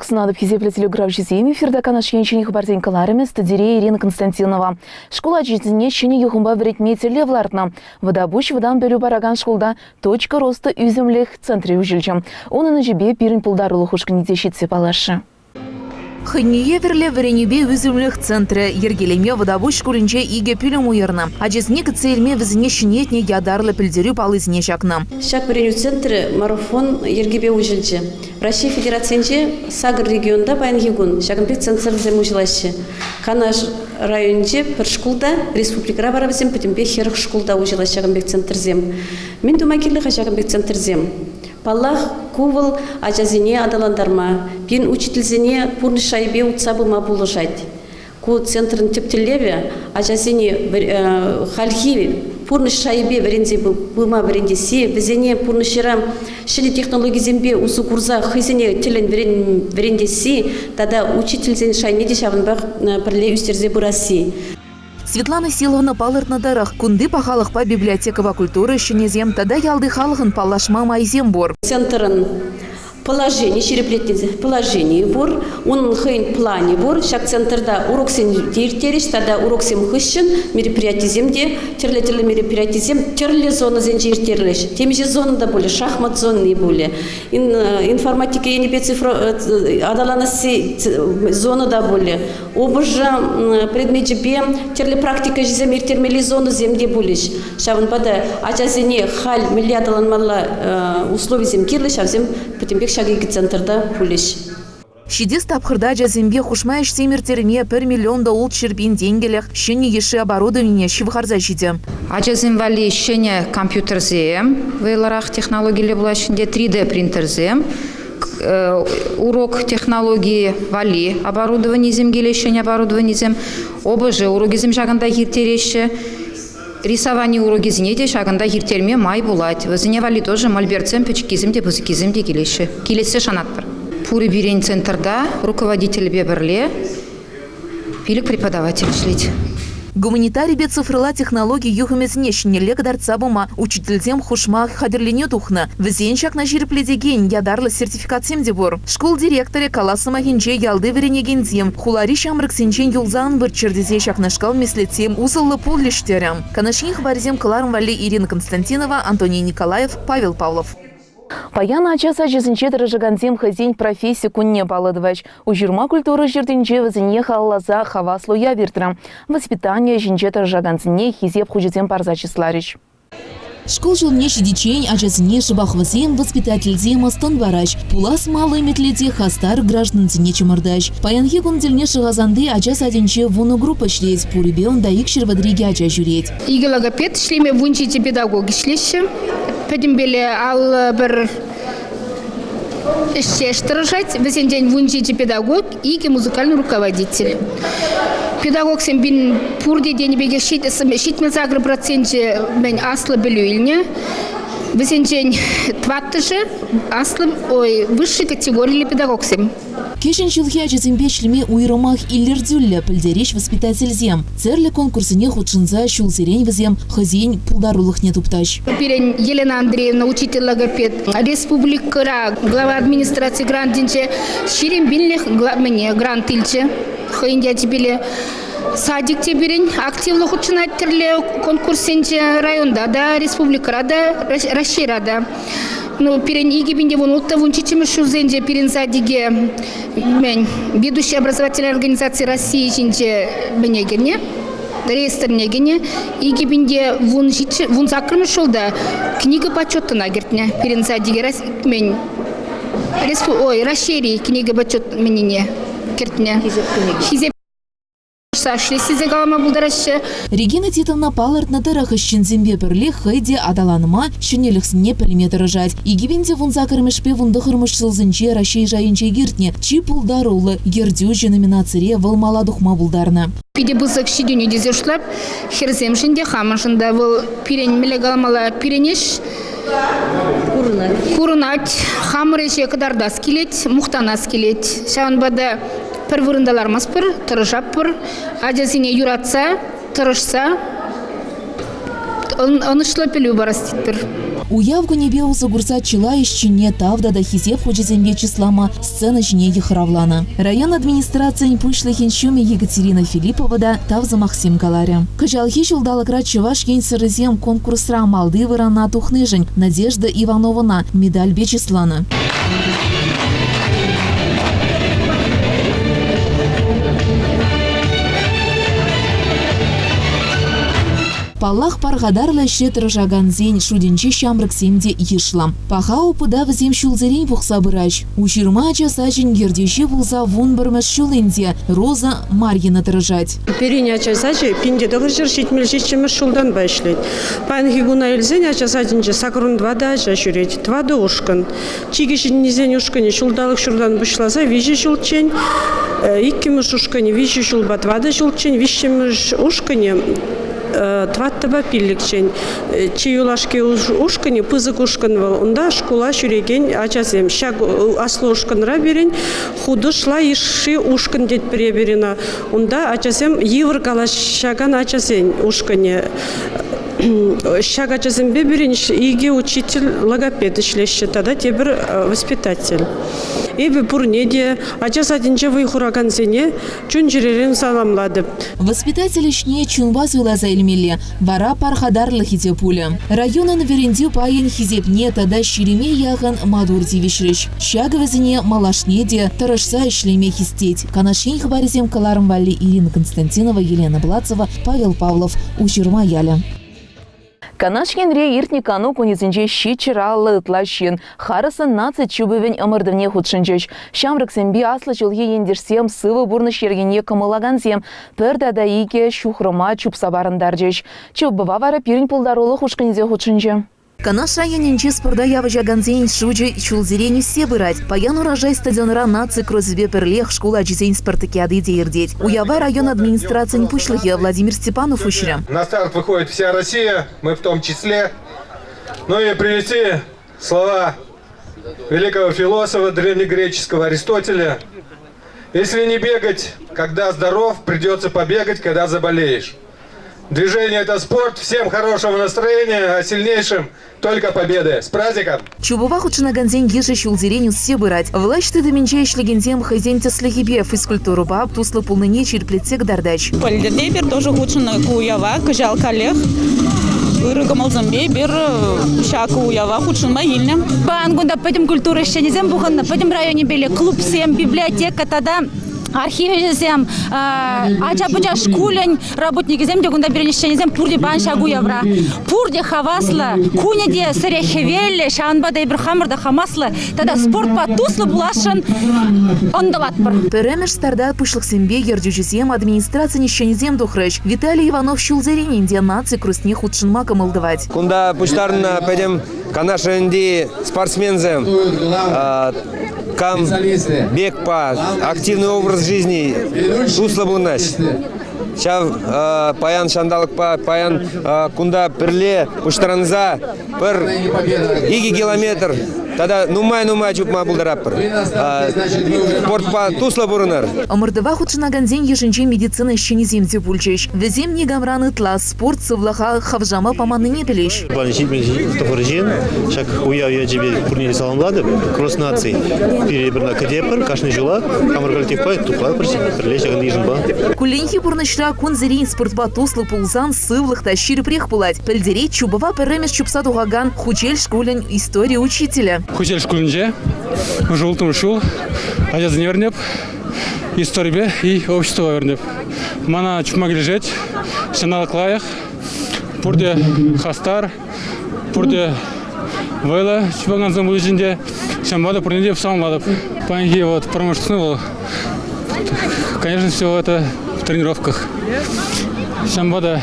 Сынадып хизеплі телеграф жезем эфирда канашкенчені хабарден каларымыз студия Ирина Константинова. Школа жизнене шыне юхумба вредме телевлартна. Водобуш водан бөлі бараган школда точка роста үзімлік центре үжілчім. Оның жебе пирін пулдарылы хушканиде шитсе палашы. Хынние верле вренебе үзімлік центре ергелеме водобуш школінче иге пүлім уйырна. Ажезіне кіцелме візіне шынетне ядарлы пілдерю палызіне шакна. Шак вреню центре марафон ергебе үжілчі. Россия Федерациянче Сагр регионда баян егун, шагынбек центрзем ужилаще. Канаш районче пір школда, республикара барабызем, пітімбе херық школда ужила шагынбек центрзем. Мен думакерліға шагынбек центрзем. Паллах кувыл ажазине адаландарма, пин учительзине пурны шайбе утсабыма булыжать. Ку центрын тептелеве ажазине хальхи пурны шайбе вренде быма врендеси, везене пурны ширам шини технологии зембе усу курза хызене телен врендеси, тада учительзен шайне дешавынбах пірле үстерзе бураси. Светлана Силовна палыртна дарах кунды пахалықпа библиотекова культуры шынезем тада ялды халығын палашма майзем бор. Центрын положение, череплетницы, положение бор, он хейн плане бор, шак центрда урок сен диртериш, тогда урок сен хыщен, мероприятие земде, терле мероприятие зем, терле зона зен диртерлиш, теми же зона да более, шахмат зоны более, информатика я не бе цифро, адалана си зона да более, обожа предмет бе, терле практика же зем иртермели зона земде более, шавын бада, ачазене халь миллиардалан мала условий зем кирлиш, а зем потембек шагиги центрда пулиш. Шидес тапхырда жазембе хушмайш семертеріне 1 миллионда олд шербин денгелях шыне еші оборудование шивхарза жиде. Ажазем вали шыне компьютерзем, вейларах технологиялы булашынде 3D принтерзем, урок технологии вали оборудование земгеле шыне оборудование зем, ОБЖ уроки зем жагында хиртереші, рисование уроки зенеде шагында хиртерме май булать. Вазине вали тоже мольберцем печкизем де бузыкизем де келеші. Келесі шанатпыр. Пуры бирен центрда руководитель беберле, пилик преподаватель шлить. Гуманитарий бе цифрыла технологии юхамезне шнелек дарца бума, учительзем хушма хадерлене тухна. Везенчак на жирпледеген ядарлы сертификатсем дебор. Школ директоре каласыма хинче ялды веренегензем. Хулари шамрык сенчен юлзан бір чердезе шакнашкал меслетем узыллы пул лиштерям. Канашних барзем каларм вали Ирина Константинова, Антоний Николаев, Павел Павлов. Паяна ачаса жезінче дырыжыганзем хазень профессию кунне балыдывач. Ужирма культуры жирденче вазине халлаза хава слоя виртра. Воспитание жинче дырыжыганзене хизеп хужезем парзачисларич. Школ жылне шидичень, ачасыне шыбахвазем воспитательзем астан варач. Пулас малый метледе хастар гражданзене чымырдач. Паянхи кундельне шыгазанды ачас аденче вуну группа шлеть. Пурибе он да икшер вадриге ача жюреть. Иге логопед шлеме вунчите педагоги шлеще. Пәдім беле ал бір шештырышать, весен день вунчите педагог и музыкальный руководитель. Педагог сен бин пурде день беге шитмен загры проценте мен аслы білуіліне. Весен день тваттыжы аслы высшей категории педагог сен. Кешен жылхи ачазембе шлеме уйрымах иллердюлле пілдереш воспитательзем. Церлі конкурсыне худшынза шулзерень візем хазень пулдарулых не тупташ. Перен Елена Андреевна, учитель логопед, республика, глава администрации грантинче, ширим бинлих мне грант ильче, хойндя тебе садик теберень, активно худшынат терле конкурсенче районда, да, республика, да, расширада. Ну, перен игибинде вон утта вунчичим шузенде перен садиге мен ведущая образовательная организация России чинче менегене реестрнегене игибинде вун закрым шулда книга почетна гертне перен садиге мен расшири книга почет менене гертне Регина Титовна палыртна тырах ищензембе бірле хайде адаланыма шынеліксіне піліме тырыжать. Игибенде вун закырмышпе вунды хырмыш сылзынче рашей жайынче гиртне. Чи пулдарулы гердюжі номинацире вылмала духма булдарна. Пиде бузак шидюне дезешлап, херземшінде хамашында выл пирен мелегалмала пиренеш курынат, хамыреше кадардас келет, мухтанас келет. Шаунбада пір вырындалармас пір, тырышап пір, ажасыне юратса, тырышса, Анышлы пелю бараститпер. Уявку небе усагурса чила ищине тавда да хизеп хочезембе числама сцена жне ехравлана. Район администрациян пушлыхин шуме Екатерина Филиппова да тавза Максим Галаря. Качалхи жулдалакра чеваш ен сырызем конкурсра малды вырана тухныжень Надежда Ивановна медаль бечислана. Паллах паргадарлы шетр жаганзен шуденче шамрык семде ешла. Паха опыда взем шулзерень пухса бырач. Уширма часачын гердеші булса вон бірміш шулынде Роза Марьина тырыжать. Перине часачы пинде догржыр шитмелшечеміз шулдан башлет. Панхи гуна эльзен часачынче сакрун двада жашурет. Двада ушкан. Чигишин низен ушкане шулдалык шурдан бышласа вижи шулчен. Иккимыш ушкане вижи шулба двада шулчен. Вишемыш ушкане тваттаба пилликчен. Чиюлашке ушкане пызык ушканвал. Унда школа шүреген ачасем. Шаг аслы ушканра берен. Худышла иши ушкан дет переберена. Унда ачасем евр калаш шаган ачасен ушкане. Шаг ачасем беберен иге учитель логопед ишлеші. Тада тебір воспитатель. Эбі пурнеде ачас адинче выйхураган сене чун жеререн саламлады. Воспитатель ишне чунваз вылаза эльмеле, вара пархадарлы хите пуля. Районын веренде пайын хизепне тада ширеме яған мадур дивишрыш. Шаговызыне малашнеде тарашса ишлеме хистеть. Канашень хабаризем каларым валли Ирина Константинова, Елена Блацова, Павел Павлов, Уширма Яля. Канаш енре иртникану кунизинче щичераллы ытлащин. Харысын наци чубывен ымырдывне худшынчыш. Шамрык сэмби аслы жылге ендерсем сывы бурныш ергене кымылагансем. Пірда да ике шухрыма чупса барындарчыш. Чубыва вара пирин пулдарулы хушканизе худшынчы. Канаш районенче спорда явы жаганзен шуджи чулзерени все бырать. Паян урожай стадионра наци крозбе перлех школа джизень спартакиады деердеть. Уява район администрации пушлыхе Владимир Степанов ушря. На старт выходит вся Россия, мы в том числе. Ну и привести слова великого философа древнегреческого Аристотеля. Если не бегать, когда здоров, придется побегать, когда заболеешь. Движение – это спорт. Всем хорошего настроения, а сильнейшим только победы. С праздником! Чубова худшина ганзен ежи шулзереню все бырать. Власть ты доменчаешь легендем хозяин теслегибе физкультуру баб туслы полныне черплетек дардач. Польдердебер тоже худшина куява, кожал коллег. Вырыгамал замбей, бер шака уява худшин могильня. Бангунда пойдем культуры еще не зем буханна, пойдем в районе бели клуб всем, библиотека тогда. Архиве зем, ача-пуча шкулень, работники зем, дегунда беренещение зем, пурде банша гуявра. Пурде хавасла, куняде сырехевелле, шанбада ибрахамарда хамасла, тогда спорт потуслы булашын ондалатпыр. Перемеш старда пышлых сембе ердюжизем администрация нещение зем духрыч. Виталий Иванов шулзеренинде нации крустне худшин маком молдавать. Кунда пуштарна пойдем канашенди спортсмензем. Кам бег по активный образ жизни туслы был наш. Сейчас паян шандалык паян кунда перле пуштаранза пер иги километр. Тогда нумай чупма булдараппыр. Спорт по туслы бурынар. Омырдыва худшина ганзен ешінче медицина щени земде бульчеш. Везем не гамраны тла спорт сывлаха хавжама поманы не пелеш. Банщик тофоржен, шак уяв тебе курнили саламлады, кросс нации. Перебрна кадепер, кашны жила, камаргальтив пай, тупла прилечь агандижен ба. Куленхи бурнышра кун зерень спортба туслы пулзан сывлых тащир прех пулать. Пельдерей чубова перемеш чупса дугаган хучель школен история учителя. Хучель школынже, жолтым шул, ажазын вернеп, история и общество вернеп. Мана чупма лежать, шаналык лаях, пурде хастар, пурде вайла чупаганзан булыжинде, шамбада пурнеде в самом ладов. Панги вот промышленный был, конечно, все это в тренировках. Шамбада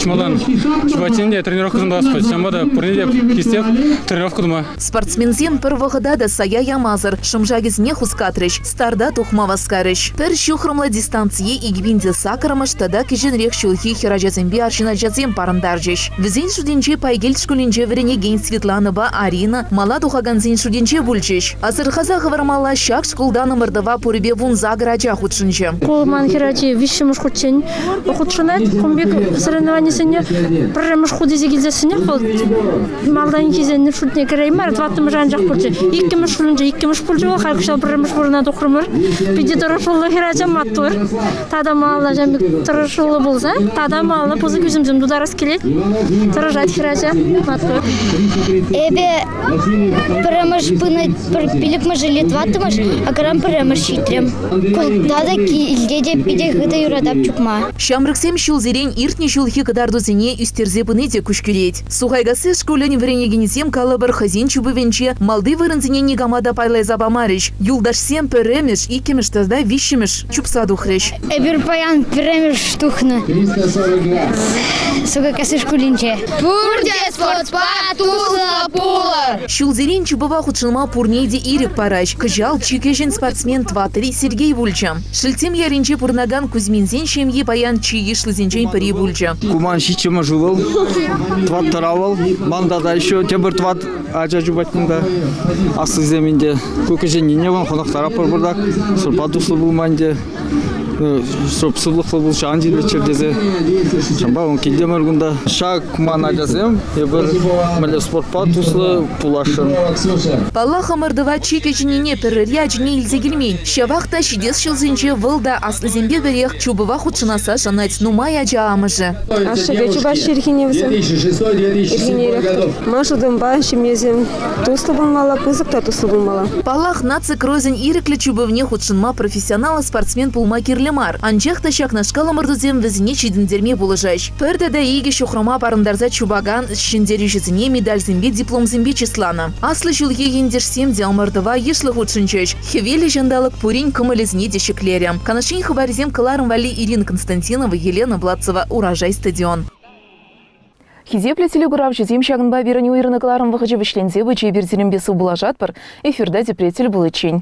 чемодан чебатинде тренировка зумдаспать. Шамбада пурнеде кистев тренировка дума. Спортсмензем первого да сая ямазар. Шамжагиз не хускатрыч. Старда тухмава скарыч. Пер шухрымла дистанции и гибинде сакарамаш тада кижен рех шулхи хиражаземби аршина жазем парандаржыш. Везень шуденче пайгель шкулинче верене ген Светланова Арина мала тухаганзень шуденче бульчыш. Азырхаза хавармала шак шкулдан ымырдава пурибе вун заграджа худшынче. Кулман хиражи вишимуш худшен. Худшынет кумбек соревнованиясыне программаш худизе гилзесине бол малдан кезенне шутне кереймар 20 жан жак болчу 2 мыш шулунжа 2 мыш болжу халкшал программаш бурна докурмар биде торошулы хирача маттур тада мала жамбик торошулы болса тада мала позы күзүмзүм дударас келет торажат хирача маттур эбе программаш пыны билик мыжылет 20 мыш аграм программаш шитрем дада ки илдеде биде гыда юрадап чукма Шамрыксем шул зерень иртне шулхи кадарду зене үстерзе пыныте күшкүрет. Сухайгасы школен вренегенесем калабар хазин чубывенче малды вырынзене негамада пайлай забамарыш. Юлдашсем перемеш и кемештазда вишемеш чупсаду хреш. эбир паян перемеш штухна сука касы школинче пурде спортспа тусла пула. Шул зерень чубыва худшылма пурнейде ирик параш. Кыжал чикежен спортсмен Тватери Сергей Вульча. Шильтем яринче пурнаган Кузьминзен шемье паян чиешлызенчен пари Вульча. Куман шичема жувал, тват таравал, мандада еще тебір тват ажа жубатында. Асы земінде көкежен еневан қонақтара пырбырдак, сұрпатуслы булманде. Сұрпсылықлы бұл шағын жербе чердезе. Шамба он келде мөргінда. Шақ куман ажазем, ебір мәлі спортпа туслы пулашын. Палла хамырдыва чикеженене перерья жіне илзегелмейн. Шавақта шидес шылзенче вылда аслы зембе берех чубыва худшынаса жанать нумай ажа амыжы. Ашыға чуба шерхеневізім. Ирхенеректір. Машыдың ба шемезем. Туслы болмала, пызықта туслы болмала. Паллах нацик розен иреклі чубывне худшынма профессионалы спортсмен пулма кирлемар. Анчахта шакна шкала мырдузем візіне чидіндерме болыжаш. Пөрдәді еге шухрама парындарза чубаган шындері жүзіне медаль зембе диплом зембе числана. Аслы жылге ендерсем де алмардыва ешлы худшынчаш. Хевели жандалық пурин кымылезне дешеклерем. Канашин хабарзем каларым вали Ирина Константинова, Елена Владцева, Урожай стадион. Хизепле телеграф жезем шагынба верені уйрыны каларым вахыжы вишлензе вычай бердерімбесі булажат бар, эфирда депретель булычень.